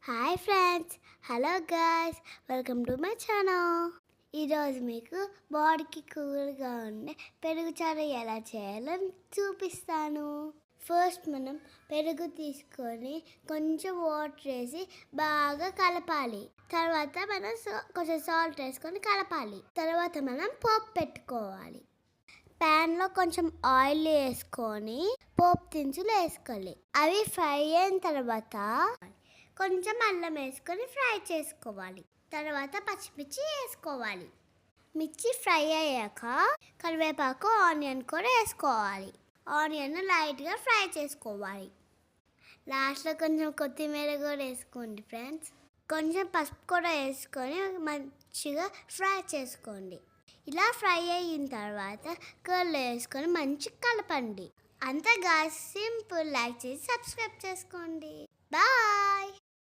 Hi friends, hello guys, welcome to my channel. ఈరోజు మీకు బాడీకి కూల్గా ఉండే పెరుగు చారు ఎలా చేయాలో చూపిస్తాను. ఫస్ట్ మనం పెరుగు తీసుకొని కొంచెం వాటర్ వేసి బాగా కలపాలి. తర్వాత మనం కొంచెం సాల్ట్ వేసుకొని కలపాలి. తర్వాత మనం పోపు పెట్టుకోవాలి. ప్యాన్లో కొంచెం ఆయిల్ వేసుకొని పోపు దినుసులు వేసుకోవాలి. అవి ఫ్రై అయిన తర్వాత కొంచెం అల్లం వేసుకొని ఫ్రై చేసుకోవాలి. తర్వాత పచ్చిమిర్చి వేసుకోవాలి. మిర్చి ఫ్రై అయ్యాక కరివేపాకు, ఆనియన్ కూడా వేసుకోవాలి. ఆనియన్ లైట్గా ఫ్రై చేసుకోవాలి. లాస్ట్లో కొంచెం కొత్తిమీర కూడా వేసుకోండి ఫ్రెండ్స్. కొంచెం పసుపు కూడా వేసుకొని మంచిగా ఫ్రై చేసుకోండి. ఇలా ఫ్రై అయిన తర్వాత కర్రీలో వేసుకొని మంచిగా కలపండి. అంతే గాయ్స్, సింపుల్. లైక్ చేసి సబ్స్క్రైబ్ చేసుకోండి. బాయ్.